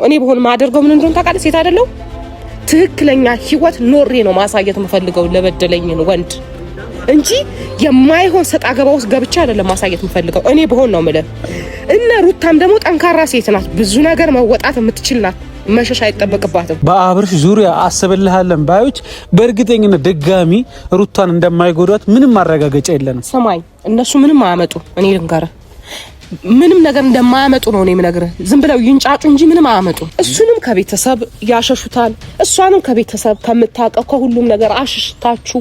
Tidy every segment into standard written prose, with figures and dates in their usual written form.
እኔ በሆነ ማደርገው ምን እንደሆነ ታውቃለህ? ሴት አይደለው ትክክለኛ ህይወት ኖሬ ነው ማሳየት የምፈልገው ለበደለኝን ወንድ እንጂ የማይሆን ሰጣ ገባ ውስጥ ገብቻ አይደለም ማሳየት የምፈልገው። እኔ በሆነ ነው ማለት እና ሩታም ደግሞ ጠንካራ ሴት ናት፣ ብዙ ነገር መወጣት የምትችል ናት። መሸሽ አይጠበቅባትም። በአብርሽ ዙሪያ አስብልሃለን ባዮች በእርግጠኝነት ድጋሚ ሩታን እንደማይጎዳት ምንም ማረጋገጫ የለንም። ሰማይ እነሱ ምንም አያመጡ። እኔ ልንገርህ ምንም ነገር እንደማያመጡ ነው እኔ የምነግርህ። ዝም ብለው ይንጫጩ እንጂ ምንም አያመጡ። እሱንም ከቤተሰብ ያሸሹታል፣ እሷንም ከቤተሰብ ከምታውቀው ከሁሉም ነገር አሽሽታችሁ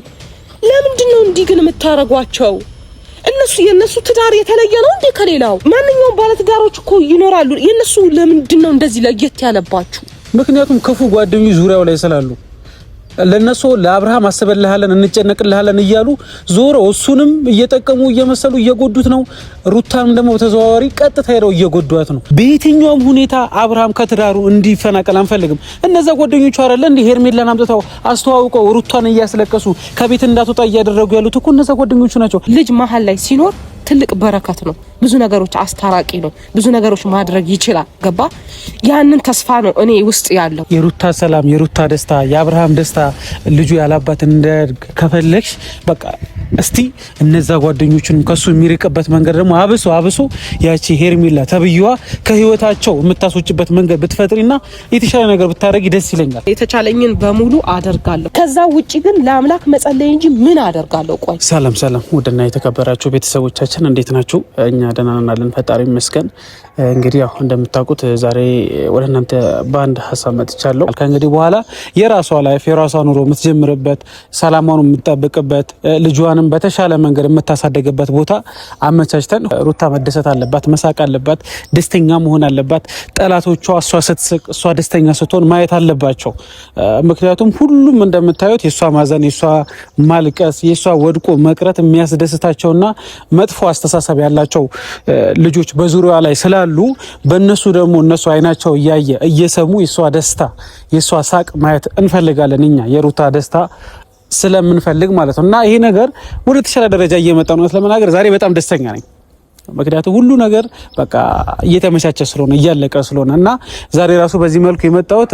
ለምንድን ነው እንዲህ ግን የምታረጓቸው? እነሱ የነሱ ትዳር የተለየ ነው እንዴ ከሌላው? ማንኛውም ባለ ትዳሮች እኮ ይኖራሉ። የነሱ ለምንድን ነው እንደዚህ ለየት ያለባችሁ? ምክንያቱም ክፉ ጓደኞች ዙሪያው ላይ ስላሉ ለነሱ ለአብርሃም አስበልሃለን እንጨነቅልሃለን እያሉ ዞሮ እሱንም እየጠቀሙ እየመሰሉ እየጎዱት ነው። ሩታንም ደግሞ በተዘዋዋሪ ቀጥታ ሄደው እየጎዷት ነው። በየትኛውም ሁኔታ አብርሃም ከትዳሩ እንዲፈናቀል አንፈልግም። እነዛ ጓደኞቹ አይደለ እንዴ ሄርሜላን አምጥተው አስተዋውቀው ሩታን እያስለቀሱ ከቤት እንዳትወጣ እያደረጉ ያሉት እኮ እነዛ ጓደኞቹ ናቸው። ልጅ መሀል ላይ ሲኖር ትልቅ በረከት ነው። ብዙ ነገሮች አስታራቂ ነው። ብዙ ነገሮች ማድረግ ይችላል። ገባ? ያንን ተስፋ ነው እኔ ውስጥ ያለው። የሩታ ሰላም፣ የሩታ ደስታ፣ የአብርሃም ደስታ ልጁ ያላባት እንዲያድግ ከፈለግሽ በቃ እስቲ እነዛ ጓደኞቹንም ከሱ የሚርቅበት መንገድ ደግሞ አብሶ ያቺ ሄርሜላ ተብዩዋ ከህይወታቸው የምታስወጭበት መንገድ ብትፈጥሪና የተሻለ ነገር ብታረጊ ደስ ይለኛል። የተቻለኝን በሙሉ አደርጋለሁ። ከዛ ውጪ ግን ለአምላክ መጸለይ እንጂ ምን አደርጋለሁ? ቆይ ሰላም ውድና የተከበራችሁ ቤተሰቦቻችን እንዴት ናችሁ? እኛ ደህና ነን፣ ፈጣሪ ይመስገን። እንግዲህ ያው እንደምታውቁት ዛሬ ወደ እናንተ በአንድ ሀሳብ መጥቻለሁ። ከእንግዲህ በኋላ የራሷ ላይፍ የራሷ ኑሮ የምትጀምርበት፣ ሰላሟን የምትጠብቅበት፣ ልጇንም በተሻለ መንገድ የምታሳደግበት ቦታ አመቻችተን ሩታ መደሰት አለባት፣ መሳቅ አለባት፣ ደስተኛ መሆን አለባት። ጠላቶቿ እሷ ስትስቅ እሷ ደስተኛ ስትሆን ማየት አለባቸው። ምክንያቱም ሁሉም እንደምታዩት የሷ ማዘን፣ የሷ ማልቀስ፣ የሷ ወድቆ መቅረት የሚያስደስታቸውና መጥፎ አስተሳሰብ ያላቸው ልጆች በዙሪያዋ ላይ ስላሉ በእነሱ ደግሞ እነሱ አይናቸው እያየ እየሰሙ የሷ ደስታ የሷ ሳቅ ማየት እንፈልጋለን። እኛ የሩታ ደስታ ስለምንፈልግ ማለት ነው። እና ይሄ ነገር ወደ ተሻለ ደረጃ እየመጣ ነው። ለመናገር ዛሬ በጣም ደስተኛ ነኝ። ምክንያቱም ሁሉ ነገር በቃ እየተመቻቸ ስለሆነ እያለቀ ስለሆነ እና ዛሬ ራሱ በዚህ መልኩ የመጣሁት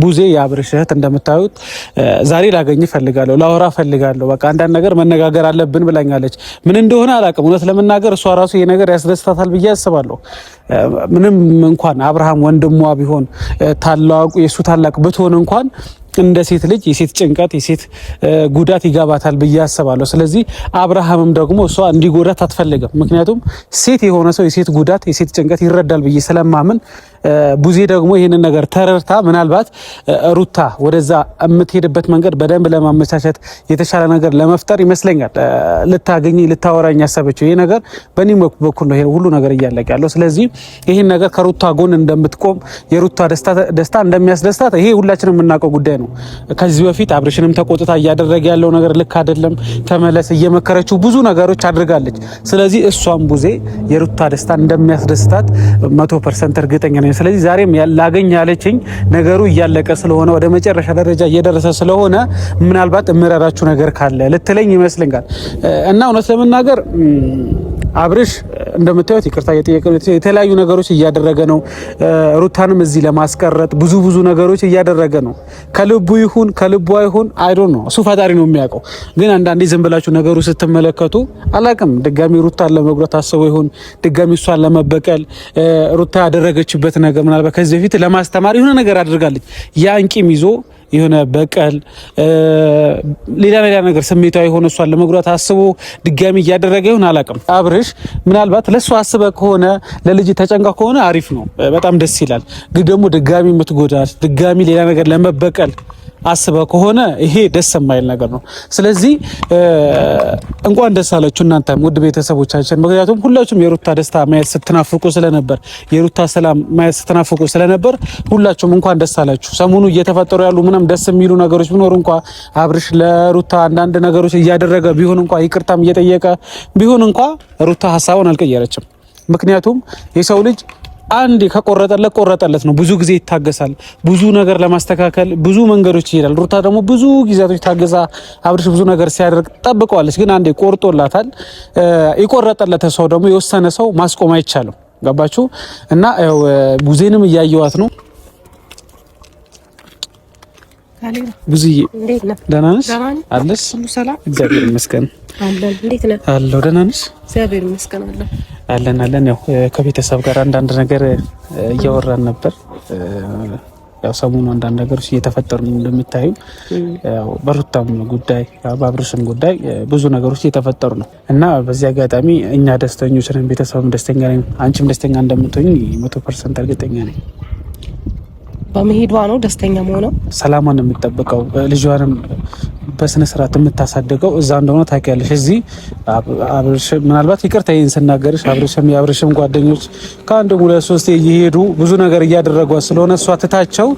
ቡዜ የአብርሽ እህት እንደምታዩት ዛሬ ላገኝ ፈልጋለሁ፣ ላወራ ፈልጋለሁ። በቃ አንዳንድ ነገር መነጋገር አለብን ብላኛለች። ምን እንደሆነ አላውቅም። እውነት ለመናገር እሷ ራሱ ይሄ ነገር ያስደስታታል ብዬ አስባለሁ። ምንም እንኳን አብርሃም ወንድሟ ቢሆን ታላቁ የሱ ታላቅ ብትሆን እንኳን እንደ ሴት ልጅ የሴት ጭንቀት የሴት ጉዳት ይገባታል ብዬ አስባለሁ። ስለዚህ አብርሃምም ደግሞ እሷ እንዲጎዳት አትፈልግም። ምክንያቱም ሴት የሆነ ሰው የሴት ጉዳት የሴት ጭንቀት ይረዳል ብዬ ስለማምን ቡዜ ደግሞ ይሄንን ነገር ተረድታ ምናልባት ሩታ ወደዛ የምትሄድበት መንገድ በደንብ ለማመቻቸት የተሻለ ነገር ለመፍጠር ይመስለኛል ልታወራኝ ያሰበችው። ይሄ ነገር በእኔ በኩል ነው ሁሉ ነገር እያለቀ ያለው። ስለዚህ ይሄን ነገር ከሩታ ጎን እንደምትቆም የሩታ ደስታ እንደሚያስደስታት ይሄ ሁላችንም የምናውቀው ጉዳይ ነው። ከዚህ በፊት አብርሽንም ተቆጥታ እያደረገ ያለው ነገር ልክ አይደለም፣ ተመለስ እየመከረችው ብዙ ነገሮች አድርጋለች። ስለዚህ እሷም ቡዜ የሩታ ደስታ እንደሚያስደስታት 100% እርግጠኛ ነኝ። ስለዚህ ዛሬም ላገኝ ያለችኝ ነገሩ እያለቀ ስለሆነ ወደ መጨረሻ ደረጃ እየደረሰ ስለሆነ ምናልባት እምረራችሁ ነገር ካለ ልትለኝ ይመስለኛል። እና እውነት ለመናገር አብርሽ እንደምታዩት ይቅርታ እየጠየቀ የተለያዩ ነገሮች እያደረገ ነው። ሩታንም እዚህ ለማስቀረጥ ብዙ ነገሮች እያደረገ ነው። ከልቡ ይሁን ከልቡ አይሁን አይ ዶንት ኖ እሱ ፈጣሪ ነው የሚያውቀው። ግን አንዳንዴ ዝም ብላችሁ ነገሩ ስትመለከቱ አላቅም ድጋሚ ሩታን ለመጉዳት አስበው ይሁን ድጋሚ እሷን ለመበቀል ሩታ ያደረገችበት ነገር ምናልባት ከዚህ በፊት ለማስተማር የሆነ ነገር አድርጋለች። ያን ቂም ይዞ የሆነ በቀል ሌላ ነገር ስሜታዊ የሆነ እሷን ለመጉዳት አስቦ ድጋሚ እያደረገ ይሁን አላቅም። አብርሽ ምናልባት ለሷ አስበ ከሆነ ለልጅ ተጨንቃ ከሆነ አሪፍ ነው፣ በጣም ደስ ይላል። ግን ደግሞ ድጋሚ የምትጎዳት ድጋሚ ሌላ ነገር ለመበቀል አስበ ከሆነ ይሄ ደስ የማይል ነገር ነው። ስለዚህ እንኳን ደስ አላችሁ እናንተም ውድ ቤተሰቦቻችን። ምክንያቱም ሁላችሁም የሩታ ደስታ ማየት ስትናፍቁ ስለነበር፣ የሩታ ሰላም ማየት ስትናፍቁ ስለነበር ሁላችሁም እንኳን ደስ አላችሁ። ሰሞኑ እየተፈጠሩ ያሉ ምንም ደስ የሚሉ ነገሮች ቢኖር እንኳን አብርሽ ለሩታ አንዳንድ ነገሮች እያደረገ ቢሆን እንኳን ይቅርታም እየጠየቀ ቢሆን እንኳን ሩታ ሀሳቡን አልቀየረችም። ምክንያቱም የሰው ልጅ አንድ ከቆረጠለት ነው። ብዙ ጊዜ ይታገሳል። ብዙ ነገር ለማስተካከል ብዙ መንገዶች ይሄዳል። ሩታ ደግሞ ብዙ ጊዜያቶች ታገዛ አብርሽ ብዙ ነገር ሲያደርግ ጠብቀዋለች። ግን አንዴ ቆርጦላታል። የቆረጠለት ሰው ደግሞ የወሰነ ሰው ማስቆም አይቻልም። ገባችሁ? እና ቡዜንም እያየዋት ነው። ካሌብ ብዙዬ እንዴት ነህ? ደህና ነሽ? አለሽ? ሁሉ ሰላም? እግዚአብሔር ይመስገን አለን። እንዴት ነህ? አለሁ። ደህና ነሽ? እግዚአብሔር ይመስገን አለን። ያው ከቤተሰብ ጋር አንዳንድ ነገር እያወራን ነበር። ያው ሰሞኑን አንዳንድ ነገሮች እየተፈጠሩ ነው እንደምታዩ። ያው በሩታም ጉዳይ በአብርሽም ጉዳይ ብዙ ነገሮች እየተፈጠሩ ነው እና በዚህ አጋጣሚ እኛ ደስተኞች ነን፣ ቤተሰብም ደስተኛ ነን። አንቺም ደስተኛ እንደምትሆኝ 100% እርግጠኛ ነኝ። በመሄዷ ነው ደስተኛ መሆኗ። ሰላሟን የምትጠብቀው ልጇንም በስነ ስርዓት የምታሳድገው እዛ እንደሆነ ታውቂያለሽ። እዚህ አብርሽ ምናልባት ይቅርታ ይሄን ስናገርሽ የአብርሽም ጓደኞች ከአንድ ሁለት ሶስት እየሄዱ ብዙ ነገር እያደረጓት ስለሆነ እሷ ትታቸው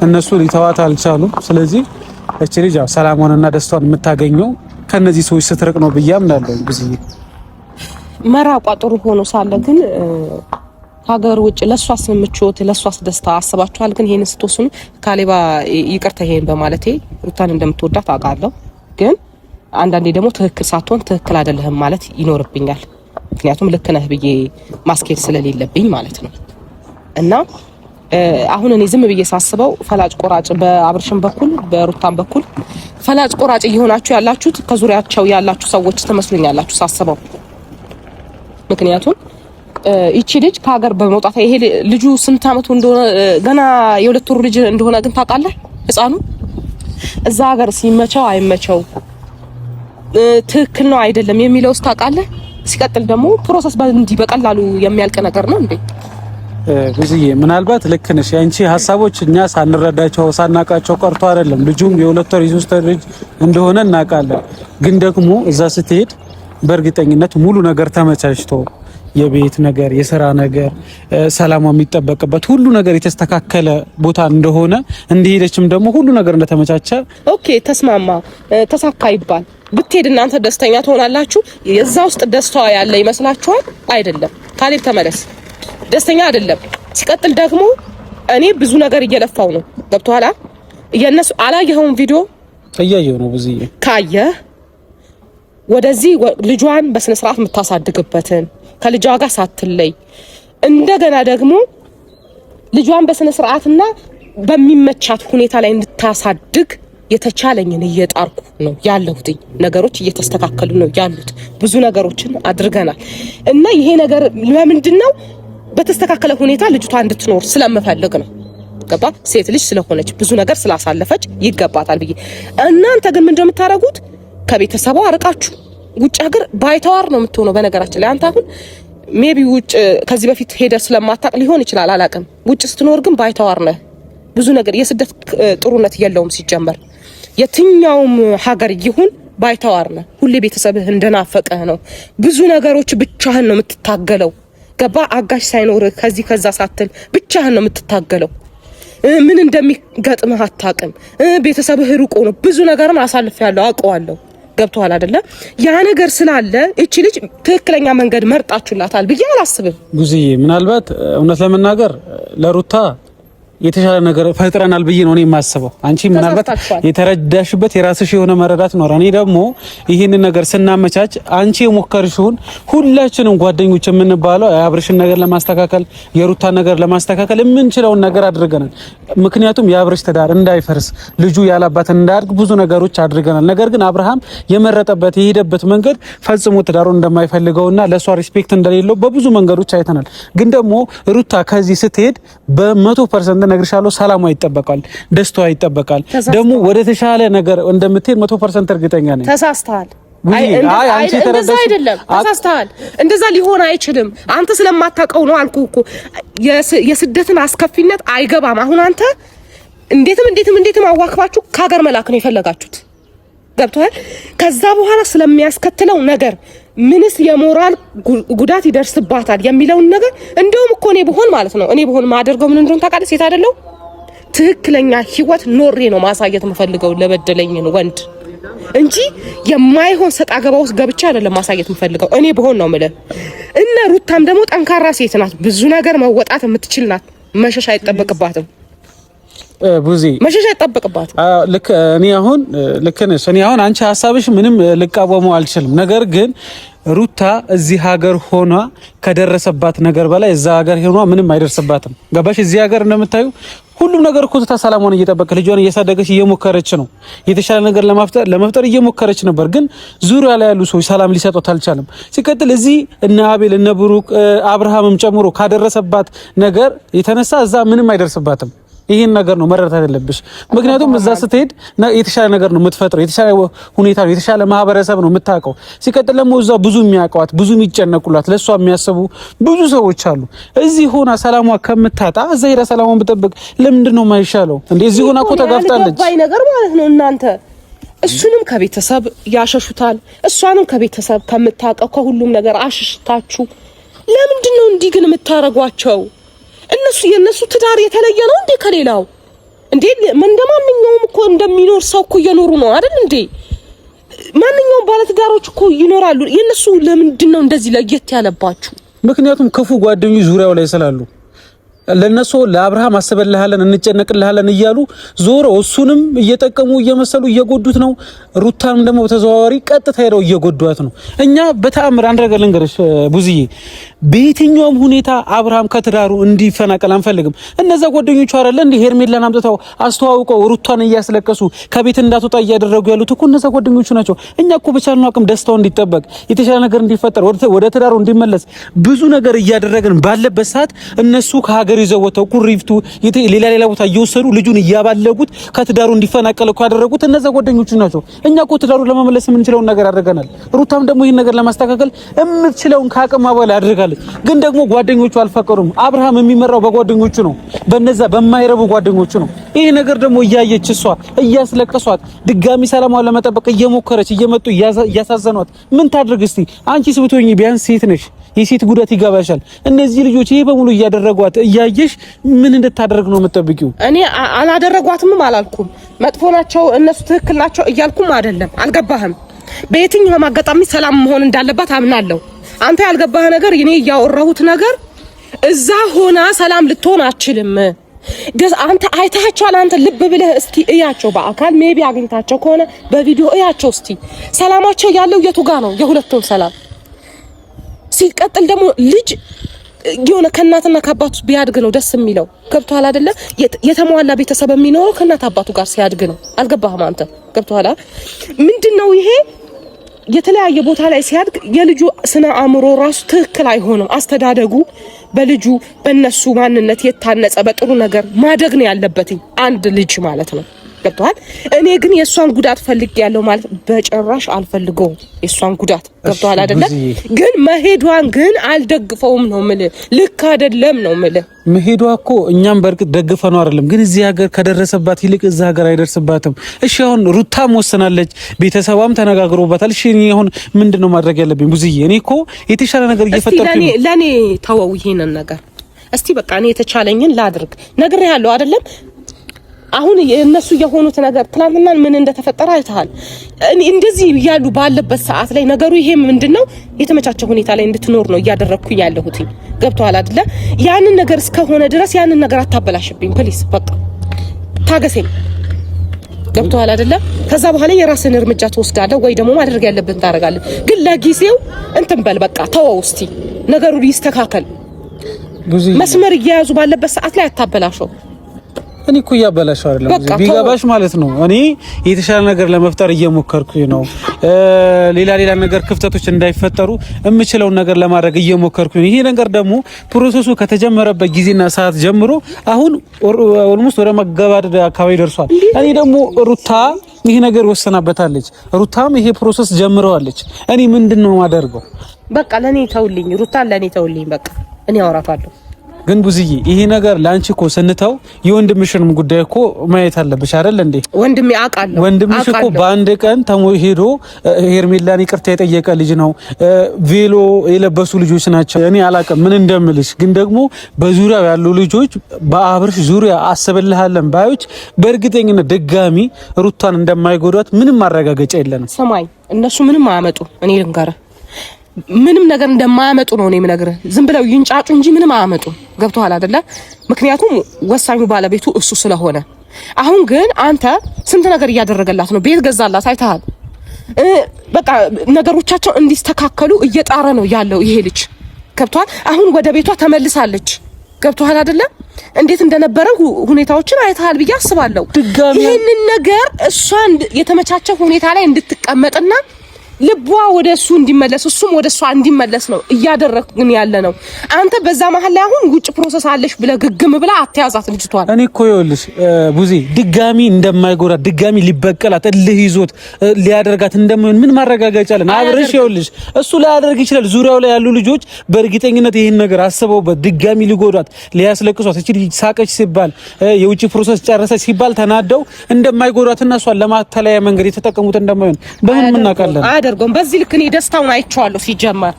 እነሱ ሊተዋት አልቻሉም። ስለዚህ እቺ ልጅ ሰላሟንና ደስታዋን የምታገኘው ከነዚህ ሰዎች ስትርቅ ነው ብዬ አምናለሁ። ጊዜ መራቋ ጥሩ ሆኖ ሳለ ግን ሀገር ውጭ ለሷስ ምቾት ለሷስ ደስታ አስባችኋል? ግን ይሄን ስትወስኑ ካሌባ ይቅርታ ይሄን በማለቴ ሩታን እንደምትወዳት አውቃለሁ። ግን አንዳንዴ ደግሞ ትክክል ሳትሆን ትክክል አይደለህም ማለት ይኖርብኛል። ምክንያቱም ልክ ነህ ብዬ ማስኬድ ስለሌለብኝ ማለት ነው። እና አሁን እኔ ዝም ብዬ ሳስበው ፈላጭ ቆራጭ በአብርሽም በኩል በሩታን በኩል ፈላጭ ቆራጭ እየሆናችሁ ያላችሁት ከዙሪያቸው ያላችሁ ሰዎች ትመስሉኛላችሁ ሳስበው። ምክንያቱም ይቺ ልጅ ከሀገር በመውጣት ይሄ ልጁ ስንት አመቱ እንደሆነ ገና የ2 ወር ልጅ እንደሆነ ግን ታውቃለህ? ህፃኑ እዛ ሀገር ሲመቸው አይመቸው ትክክል ነው አይደለም የሚለውስ ታውቃለህ? ሲቀጥል ደግሞ ፕሮሰስ እንዲህ በቀላሉ የሚያልቅ ነገር ነው እንዴ? ብዙዬ ምናልባት ልክ ነሽ። ያንቺ ሀሳቦች እኛ ሳንረዳቸው ሳናቃቸው ቀርቶ አይደለም። ልጁም የ2 ወር የ3 ወር ልጅ እንደሆነ እናውቃለን። ግን ደግሞ እዛ ስትሄድ በእርግጠኝነት ሙሉ ነገር ተመቻችቶ የቤት ነገር፣ የሥራ ነገር፣ ሰላም የሚጠበቅበት ሁሉ ነገር የተስተካከለ ቦታ እንደሆነ እንደሄደችም ደግሞ ሁሉ ነገር እንደተመቻቸ ኦኬ፣ ተስማማ፣ ተሳካ ይባል ብትሄድ እናንተ ደስተኛ ትሆናላችሁ? የዛ ውስጥ ደስታዋ ያለ ይመስላችኋል? አይደለም። ካሌብ ተመለስ፣ ደስተኛ አይደለም። ሲቀጥል ደግሞ እኔ ብዙ ነገር እየለፋው ነው። ገብቶሃል? የነሱ አላየኸውም? ቪዲዮ እያየሁ ነው። ብዙዬ ካየህ ወደዚህ ልጇን በስነ ስርዓት የምታሳድግበትን ከልጇ ጋር ሳትለይ እንደገና ደግሞ ልጇን በስነ ስርዓትና በሚመቻት ሁኔታ ላይ እንድታሳድግ የተቻለኝን እየጣርኩ ነው ያለሁት። ነገሮች እየተስተካከሉ ነው ያሉት። ብዙ ነገሮችን አድርገናል እና ይሄ ነገር ለምንድነው በተስተካከለ ሁኔታ ልጅቷ እንድትኖር ስለምፈልግ ነው። ገባ? ሴት ልጅ ስለሆነች ብዙ ነገር ስላሳለፈች ይገባታል ብዬ። እናንተ ግን ምንድነው የምታረጉት? ከቤተሰቧ አርቃችሁ ውጭ ሀገር ባይተዋር ነው የምትሆነው። በነገራችን ላይ አንተ አሁን ሜቢ ውጭ ከዚህ በፊት ሄደር ስለማታቅ ሊሆን ይችላል፣ አላቅም። ውጭ ስትኖር ግን ባይተዋር ነህ። ብዙ ነገር የስደት ጥሩነት የለውም ሲጀመር። የትኛውም ሀገር ይሁን ባይተዋር ነህ። ሁሌ ቤተሰብህ እንደናፈቀህ ነው። ብዙ ነገሮች ብቻህን ነው የምትታገለው። ገባ? አጋሽ ሳይኖር ከዚህ ከዛ ሳትል ብቻህን ነው የምትታገለው። ምን እንደሚገጥምህ አታቅም። ቤተሰብህ ሩቆ ነው። ብዙ ነገርን አሳልፌያለሁ፣ አውቀዋለሁ። ገብቶሃል አይደለ? ያ ነገር ስላለ እቺ ልጅ ትክክለኛ መንገድ መርጣችሁላታል ብዬ አላስብም። ጉዝዬ ምናልባት እውነት ለመናገር ለሩታ የተሻለ ነገር ፈጥረናል ብዬ ነው እኔ የማስበው። አንቺ ምናልባት የተረዳሽበት የራስሽ የሆነ መረዳት ነው። እኔ ደግሞ ይሄንን ነገር ስናመቻች አንቺ የሞከርሽውን ሁላችንም ጓደኞች የምንባለው የአብርሽን ነገር ለማስተካከል የሩታን ነገር ለማስተካከል የምንችለውን ነገር አድርገናል። ምክንያቱም የአብርሽ ትዳር እንዳይፈርስ ልጁ ያላባት እንዳያድግ ብዙ ነገሮች አድርገናል። ነገር ግን አብርሃም የመረጠበት የሄደበት መንገድ ፈጽሞ ትዳሩን እንደማይፈልገውና ለሷ ሪስፔክት እንደሌለው በብዙ መንገዶች አይተናል። ግን ደግሞ ሩታ ከዚህ ስትሄድ በ100% ነግርሻለሁ፣ ሰላሟ ይጠበቃል፣ ደስታዋ ይጠበቃል። ደግሞ ወደ ተሻለ ነገር እንደምትሄድ 100% እርግጠኛ ነኝ። ተሳስተሃል። እንደዛ አይደለም፣ ተሳስተሃል። እንደዛ ሊሆን አይችልም። አንተ ስለማታውቀው ነው አልኩህ እኮ። የስደትን አስከፊነት አይገባም። አሁን አንተ እንዴትም አዋክባችሁ ከሀገር መላክ ነው የፈለጋችሁት። ገብቶሃል? ከዛ በኋላ ስለሚያስከትለው ነገር ምንስ የሞራል ጉዳት ይደርስባታል የሚለውን ነገር እንደውም እኮ እኔ ብሆን ማለት ነው ማደርገው ምን እንደሆነ ታውቃለህ? ሴት አይደለው ትክክለኛ ህይወት ኖሬ ነው ማሳየት የምፈልገው ለበደለኝን ወንድ እንጂ የማይሆን ሰጣ ገባ ውስጥ ገብቻ አይደለም ማሳየት የምፈልገው። እኔ ብሆን ነው የምልህ። እና ሩታም ደግሞ ጠንካራ ሴት ናት፣ ብዙ ነገር መወጣት የምትችል ናት። መሸሽ አይጠበቅባትም። ቡዚ መሸሽ አይጠበቅባትም። ልክ እኔ አሁን ልክ ነሽ። እኔ አሁን አንቺ ሐሳብሽ ምንም ልቃወመው አልችልም። ነገር ግን ሩታ እዚህ ሀገር ሆኗ ከደረሰባት ነገር በላይ እዛ ሀገር ሆኗ ምንም አይደርስባትም። ገባሽ? እዚህ ሀገር እንደምታዩ ሁሉም ነገር እኮ ሰላሟን እየጠበቀ ልጇን እያሳደገች እየሞከረች ነው። የተሻለ ነገር ለመፍጠር እየሞከረች ነበር። ግን ዙሪያ ላይ ያሉ ሰዎች ሰላም ሊሰጡት አልቻለም። ሲቀጥል እዚህ እነ አቤል እነ ብሩክ አብርሃምም ጨምሮ ካደረሰባት ነገር የተነሳ እዛ ምንም አይደርስባትም። ይሄን ነገር ነው መረዳት ያለብሽ። ምክንያቱም እዛ ስትሄድ የተሻለ ነገር ነው የምትፈጥረው፣ የተሻለ ሁኔታ ነው፣ የተሻለ ማህበረሰብ ነው የምታውቀው። ሲቀጥል ደግሞ እዛ ብዙ የሚያውቋት ብዙ የሚጨነቁላት ለሷ የሚያስቡ ብዙ ሰዎች አሉ። እዚህ ሆና ሰላሟ ከምታጣ እዛ ሄዳ ሰላሟን ብትጠብቅ ለምንድን ነው የማይሻለው? እዚህ ሆና እኮ ተጋፍጣለች። ባይ ነገር ማለት ነው እናንተ እሱንም ከቤተሰብ ያሸሹታል፣ እሷንም ከቤተሰብ ከምታውቀው ከሁሉም ነገር አሽሽታችሁ ለምንድን ነው እንዲህ ግን የምታረጓቸው? የነሱ ትዳር የተለየ ነው እንዴ ከሌላው? እንዴ እንደማንኛውም እኮ እንደሚኖር ሰው እኮ እየኖሩ ነው አይደል እንዴ? ማንኛውም ባለትዳሮች እኮ ይኖራሉ። የነሱ ለምንድን ነው እንደዚህ ለየት ያለባችሁ? ምክንያቱም ክፉ ጓደኞች ዙሪያው ላይ ስላሉ ለነሱ ለአብርሃም አስበልሃለን እንጨነቅልሃለን እያሉ ዞሮ እሱንም እየጠቀሙ እየመሰሉ እየጎዱት ነው። ሩታም ደግሞ በተዘዋዋሪ ቀጥታ ሄደው እየጎዷት ነው። እኛ በተአምር አንድ ነገር ልንገርሽ ቡዝዬ፣ በየትኛውም ሁኔታ አብርሃም ከትዳሩ እንዲፈናቀል አንፈልግም። እነዛ ጓደኞቹ አይደለ እንዴ ሄርሜላን አምጥተው አስተዋውቀው ሩታን እያስለቀሱ ከቤት እንዳትወጣ እያደረጉ ያሉት እኮ እነዛ ጓደኞቹ ናቸው። እኛ እኮ በቻልነው አቅም ደስታው እንዲጠበቅ የተሻለ ነገር እንዲፈጠር ወደ ትዳሩ እንዲመለስ ብዙ ነገር እያደረግን ባለበት ሰዓት እነሱ ከሀገር ይዘው ወጥተው ኩሪፍቱ ሌላ ቦታ እየወሰዱ ልጁን እያባለጉት ከትዳሩ እንዲፈናቀል እኮ ያደረጉት እነዛ ጓደኞቹ ናቸው። እኛ እኮ ትዳሩ ለመመለስ የምንችለውን ነገር አድርገናል። ሩታም ደግሞ ይሄን ነገር ለማስተካከል የምትችለውን ከአቅሟ በላይ አድርጋለች። ግን ደግሞ ጓደኞቹ አልፈቀዱም። አብርሃም የሚመራው በጓደኞቹ ነው፣ በነዛ በማይረቡ ጓደኞቹ ነው። ይሄ ነገር ደግሞ እያየች እሷ እያስለቀሷት ድጋሚ ሰላሟን ለመጠበቅ እየሞከረች እየመጡ እያሳዘኗት ምን ታድርግ እስቲ? አንቺስ ብትሆኚ ቢያንስ ሴት ነሽ፣ የሴት ጉዳት ይገባሻል። እነዚህ ልጆች ይሄ በሙሉ እያደረጓት እያየሽ ምን እንድታደርግ ነው የምትጠብቂው? እኔ አላደረጓትም አላልኩም። መጥፎ ናቸው እነሱ ትክክል ናቸው እያልኩም አይደለም። አልገባህም? በየትኛውም አጋጣሚ ሰላም መሆን እንዳለባት አምናለሁ። አንተ ያልገባህ ነገር እኔ ያወራሁት ነገር እዛ ሆና ሰላም ልትሆን አትችልም። አንተ አይታቸዋል። አንተ ልብ ብለህ እስቲ እያቸው፣ በአካል ሜቢ አግኝታቸው ከሆነ በቪዲዮ እያቸው እስቲ። ሰላማቸው ያለው የቱ ጋር ነው? የሁለቱም ሰላም። ሲቀጥል ደግሞ ልጅ የሆነ ከእናትና ከአባቱ ቢያድግ ነው ደስ የሚለው። ገብቶሃል አይደለ? የተሟላ ቤተሰብ የሚኖረው ከእናት አባቱ ጋር ሲያድግ ነው። አልገባህም አንተ? ገብቶሃል? ምንድነው ይሄ? የተለያየ ቦታ ላይ ሲያድግ የልጁ ስነ አእምሮ ራሱ ትክክል አይሆንም። አስተዳደጉ በልጁ በእነሱ ማንነት የታነጸ በጥሩ ነገር ማደግ ነው ያለበትኝ አንድ ልጅ ማለት ነው። ገብቶሃል? እኔ ግን የሷን ጉዳት ፈልጌያለሁ ማለት በጭራሽ አልፈልገውም። የሷን ጉዳት ገብቶሃል አይደለ? ግን መሄዷን ግን አልደግፈውም ነው የምልህ። ልክ አይደለም ነው የምልህ። መሄዷ እኮ እኛም በእርግጥ ደግፈነው አይደለም፣ ግን እዚህ ሀገር ከደረሰባት ይልቅ እዛ ሀገር አይደርስባትም። እሺ አሁን ሩታም ወስናለች፣ ቤተሰቧም ተነጋግሮባታል። እሺ እኔ አሁን ምንድነው ማድረግ ያለብኝ ቡዝዬ? እኔ እኮ የተሻለ ነገር እየፈጠርኩኝ ነው። ለኔ ተወው ይሄንን ነገር እስቲ በቃ እኔ የተቻለኝን ላድርግ። ነግሬሃለሁ አይደለም? አሁን እነሱ የሆኑት ነገር ትናንትና ምን እንደተፈጠረ አይተሃል። እንደዚህ ያሉ ባለበት ሰዓት ላይ ነገሩ ይሄ ምንድነው የተመቻቸ ሁኔታ ላይ እንድትኖር ነው እያደረኩኝ ያለሁት። ገብቶሃል አይደለ? ያንን ነገር እስከሆነ ድረስ ያንን ነገር አታበላሽብኝ ፕሊስ። በቃ ታገሰኝ። ገብቶሃል አይደለ? ከዛ በኋላ የራስን እርምጃ ትወስዳለህ ወይ ደግሞ ማድረግ ያለብን ታደርጋለህ። ግን ለጊዜው እንትን በል በቃ ተወው እስቲ፣ ነገሩ ይስተካከል። መስመር እየያዙ ባለበት ሰዓት ላይ አታበላሽው። እኔ እኮ እያበላሽው አይደለም ቢገባሽ ማለት ነው። እኔ የተሻለ ነገር ለመፍጠር እየሞከርኩኝ ነው። ሌላ ነገር ክፍተቶች እንዳይፈጠሩ የምችለውን ነገር ለማድረግ እየሞከርኩኝ ነው። ይሄ ነገር ደግሞ ፕሮሰሱ ከተጀመረበት ጊዜና ሰዓት ጀምሮ አሁን ኦልሞስት ወደ መገባደድ አካባቢ ደርሷል። እኔ ደግሞ ሩታ ይሄ ነገር ወሰናበታለች። ሩታም ይሄ ፕሮሰስ ጀምረዋለች። እኔ ምንድነው ማደርገው? በቃ ለኔ ተውልኝ፣ ሩታን ለኔ ተውልኝ። በቃ እኔ አወራታለሁ። ግን ቡዝዬ ይሄ ነገር ላንቺ እኮ ስንተው የወንድምሽንም ጉዳይ እኮ ማየት አለብሽ አይደል እንዴ? ወንድሜ አውቃለሁ። ወንድምሽ እኮ በአንድ ቀን ሄዶ ሄርሜላን ይቅርታ የጠየቀ ልጅ ነው። ቬሎ የለበሱ ልጆች ናቸው። እኔ አላውቅም ምን እንደምልሽ፣ ግን ደግሞ በዙሪያው ያሉ ልጆች በአብርሽ ዙሪያ አስበልሃለን ባዮች በእርግጠኝነት ድጋሚ ሩታን እንደማይጎዷት ምንም ማረጋገጫ የለንም። ሰማይ እነሱ ምንም አያመጡ። እኔ ልንገርህ ምንም ነገር እንደማያመጡ ነው እኔ የምነግርህ። ዝም ብለው ይንጫጩ እንጂ ምንም አያመጡ። ገብቶሃል አይደለ? ምክንያቱም ወሳኙ ባለቤቱ እሱ ስለሆነ። አሁን ግን አንተ ስንት ነገር እያደረገላት ነው። ቤት ገዛላት፣ አይተሃል። በቃ ነገሮቻቸው እንዲስተካከሉ እየጣረ ነው ያለው ይሄ ልጅ። ገብቶሃል? አሁን ወደ ቤቷ ተመልሳለች። ገብቶሃል አይደለ? እንዴት እንደነበረ ሁኔታዎችን አይተሃል ብዬ አስባለሁ። ይሄንን ነገር እሷን የተመቻቸ ሁኔታ ላይ እንድትቀመጥና ልቧ ወደ እሱ እንዲመለስ እሱም ወደ እሷ እንዲመለስ ነው እያደረግን ያለ ነው። አንተ በዛ መሀል ላይ አሁን ውጭ ፕሮሰስ አለሽ ብለህ ግግም ብለህ አትያዛት ልጅቷን። እኔ እኮ ይኸውልሽ ቡዜ ድጋሚ እንደማይጎዳ ድጋሚ ሊበቀላት እልህ ይዞት ሊያደርጋት እንደማይሆን ምን ማረጋገጫ አለን? አብረሽ ይኸውልሽ እሱ ሊያደርግ ይችላል። ዙሪያው ላይ ያሉ ልጆች በእርግጠኝነት ይሄን ነገር አስበውበት ድጋሚ ሊጎዳት ሊያስለቅሷት እቺ ሳቀች ሲባል የውጭ ፕሮሰስ ጨረሰች ሲባል ተናደው እንደማይጎዳትና እሷን ለማተለያ መንገድ የተጠቀሙት እንደማይሆን በምን እናውቃለን? አደርገውም በዚህ ልክ እኔ ደስታውን አይቼዋለሁ። ሲጀመር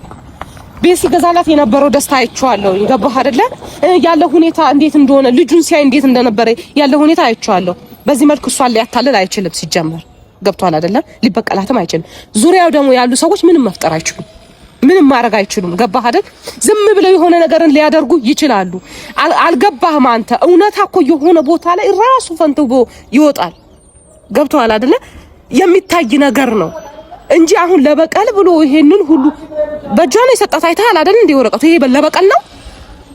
ቤት ሲገዛላት የነበረው ደስታ አይቼዋለሁ። ይገባህ አይደለ? ያለው ሁኔታ እንዴት እንደሆነ ልጁን ሲያይ እንዴት እንደነበረ ያለው ሁኔታ አይቼዋለሁ። በዚህ መልኩ እሷን ሊያታልል አይችልም። ሲጀመር ገብቷል አይደለ? ሊበቀላትም አይችልም። ዙሪያው ደግሞ ያሉ ሰዎች ምንም መፍጠር አይችሉም። ምንም ማድረግ አይችሉም። ገባህ አይደል? ዝም ብለው የሆነ ነገርን ሊያደርጉ ይችላሉ። አልገባህም አንተ? እውነታ እኮ የሆነ ቦታ ላይ ራሱ ፈንትቦ ይወጣል። ገብቷል አይደለ? የሚታይ ነገር ነው እንጂ አሁን ለበቀል ብሎ ይሄንን ሁሉ በእጇ ነው የሰጣት። አይተሃል አይደል? እንደ ወረቀቱ ይሄ ለበቀል ነው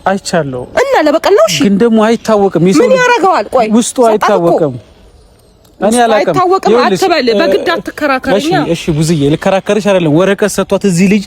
አይቻለሁ። እና ለበቀል ነው። እሺ ግን ደግሞ አይታወቅም። ምን ያደርገዋል? ቆይ ውስጡ አይታወቅም። እኔ አላውቅም። አይታወቅም አትበል። በግድ አትከራከረኛ። እሺ ቡዝዬ ልከራከርሽ አይደለም። ወረቀት ሰጥቷት እዚህ ልጅ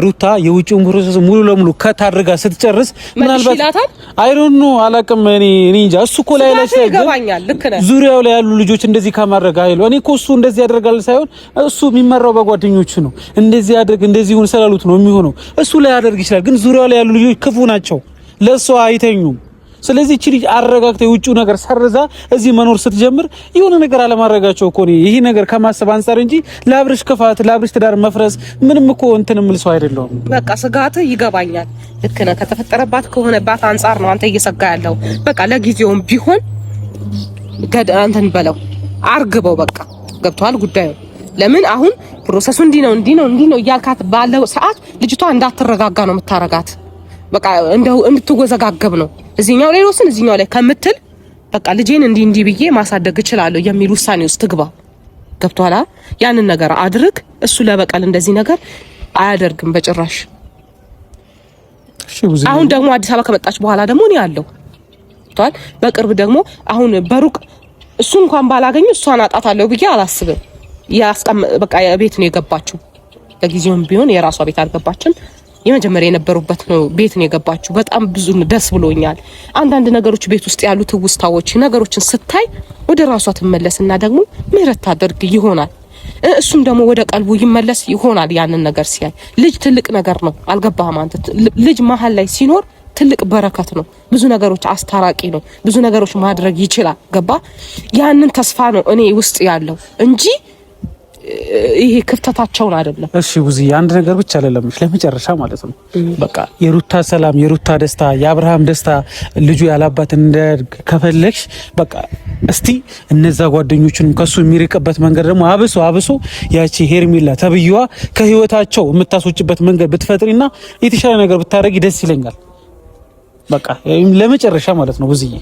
ሩታ የውጭውን ፕሮሰስ ሙሉ ለሙሉ ከታድርጋ ስትጨርስ ምናልባት አይ ዶንት ኖ አላውቅም። እኔ እንጃ። እሱ እኮ ላይ ይገባኛል። ልክ ነህ። ዙሪያው ላይ ያሉ ልጆች እንደዚህ ከማድረግ አይሉ እኔ እኮ እሱ እንደዚህ ያደርጋል ሳይሆን እሱ የሚመራው በጓደኞቹ ነው። እንደዚህ ያድርግ እንደዚህ ሁን ስላሉት ነው የሚሆነው። እሱ ላይ ያደርግ ይችላል፣ ግን ዙሪያው ላይ ያሉ ልጆች ክፉ ናቸው። ለሷ አይተኙም። ስለዚህ እቺ ልጅ አረጋግታ የውጭው ነገር ሰርዛ እዚህ መኖር ስትጀምር የሆነ ነገር አለማረጋቸው እኮ ነው። ይሄ ነገር ከማሰብ አንፃር እንጂ ለአብርሽ ክፋት ለአብርሽ ትዳር መፍረስ ምንም እኮ እንትን ምል ሰው አይደለም። በቃ ስጋት ይገባኛል። ልክ ነህ። ከተፈጠረባት ከሆነባት አንፃር ነው አንተ እየሰጋ ያለው። በቃ ለጊዜውም ቢሆን አንተን በለው አርግበው። በቃ ገብቷል ጉዳዩ። ለምን አሁን ፕሮሰሱ እንዲህ ነው እያልካት ባለው ሰዓት ልጅቷ እንዳትረጋጋ ነው የምታረጋት። በቃ እንደው እንድትወዘጋገብ ነው። እዚህኛው ላይ ወስን እዚህኛው ላይ ከምትል በቃ ልጄን እንዲህ ብዬ ማሳደግ እችላለሁ የሚል ውሳኔ ውስጥ ትግባ። ገብቷላ? ያንን ነገር አድርግ። እሱ ለበቀል እንደዚህ ነገር አያደርግም በጭራሽ። አሁን ደግሞ አዲስ አበባ ከመጣች በኋላ ደግሞ እኔ አለው ገብቷል። በቅርብ ደግሞ አሁን በሩቅ እሱ እንኳን ባላገኙ እሷን አጣታለሁ ብዬ አላስብም። በቃ ቤት ነው የገባችው። ለጊዜውም ቢሆን የራሷ ቤት አልገባችም። የመጀመሪያ የነበሩበት ነው ቤት ነው የገባችው። በጣም ብዙ ደስ ብሎኛል። አንዳንድ ነገሮች ቤት ውስጥ ያሉ ትውስታዎች ነገሮችን ስታይ ወደ ራሷ ትመለስና ደግሞ ምህረት ታደርግ ይሆናል። እሱም ደግሞ ወደ ቀልቡ ይመለስ ይሆናል። ያንን ነገር ሲያይ ልጅ ትልቅ ነገር ነው። አልገባህም አንተ? ልጅ መሀል ላይ ሲኖር ትልቅ በረከት ነው። ብዙ ነገሮች አስታራቂ ነው። ብዙ ነገሮች ማድረግ ይችላል። ገባ? ያንን ተስፋ ነው እኔ ውስጥ ያለው እንጂ ይሄ ክፍተታቸውን አይደለም። እሺ ቡዝዬ አንድ ነገር ብቻ ለለምሽ ለመጨረሻ ማለት ነው። በቃ የሩታ ሰላም፣ የሩታ ደስታ፣ የአብርሃም ደስታ ልጁ ያላባት እንዲያድግ ከፈለግሽ በቃ እስቲ እነዛ ጓደኞቹንም ከሱ የሚርቅበት መንገድ ደግሞ አብሶ ያቺ ሄርሜላ ተብዬዋ ከህይወታቸው የምታስወጭበት መንገድ ብትፈጥሪና የተሻለ ነገር ብታረጊ ደስ ይለኛል። በቃ ለመጨረሻ ማለት ነው ቡዝዬ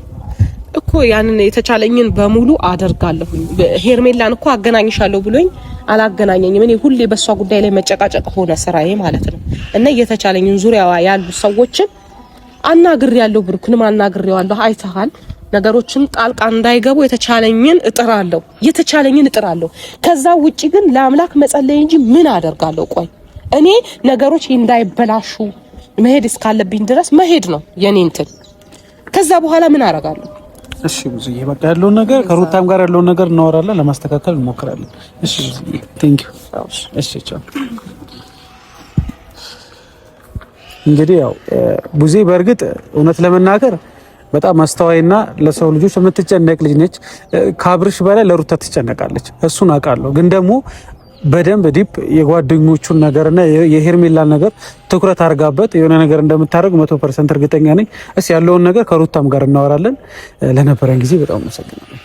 እኮ ያንን የተቻለኝን በሙሉ አደርጋለሁ። ሄርሜላን እኮ አገናኝሻለሁ ብሎኝ አላገናኘኝም። እኔ ሁሌ በሷ ጉዳይ ላይ መጨቃጨቅ ሆነ ስራዬ ማለት ነው። እና የተቻለኝን ዙሪያዋ ያሉ ሰዎችን አናግሬያለሁ። ብሩክንም አናግሬዋለሁ። አይተሃል። ነገሮችን ጣልቃ እንዳይገቡ የተቻለኝን እጥራለሁ። ከዛ ውጪ ግን ለአምላክ መጸለይ እንጂ ምን አደርጋለሁ? ቆይ እኔ ነገሮች እንዳይበላሹ መሄድ እስካለብኝ ድረስ መሄድ ነው የኔ እንትን። ከዛ በኋላ ምን አደርጋለሁ? እሺ ብዙዬ በቃ ያለውን ነገር ከሩታም ጋር ያለውን ነገር እናወራለን፣ ለማስተካከል እንሞክራለን። እሺ ብዙዬ ቴንክ ዩ። እሺ ቻው። እንግዲህ ያው ቡዜ በእርግጥ እውነት ለመናገር በጣም አስተዋይና ለሰው ልጆች የምትጨነቅ ልጅ ነች። ከአብርሽ በላይ ለሩታ ትጨነቃለች፣ እሱን አውቃለሁ። ግን ደግሞ በደንብ ዲፕ የጓደኞቹን ነገርና የሄርሜላን ነገር ትኩረት አድርጋበት የሆነ ነገር እንደምታደርግ 100% እርግጠኛ ነኝ። እስኪ ያለውን ነገር ከሩታም ጋር እናወራለን። ለነበረን ጊዜ በጣም አመሰግናለሁ።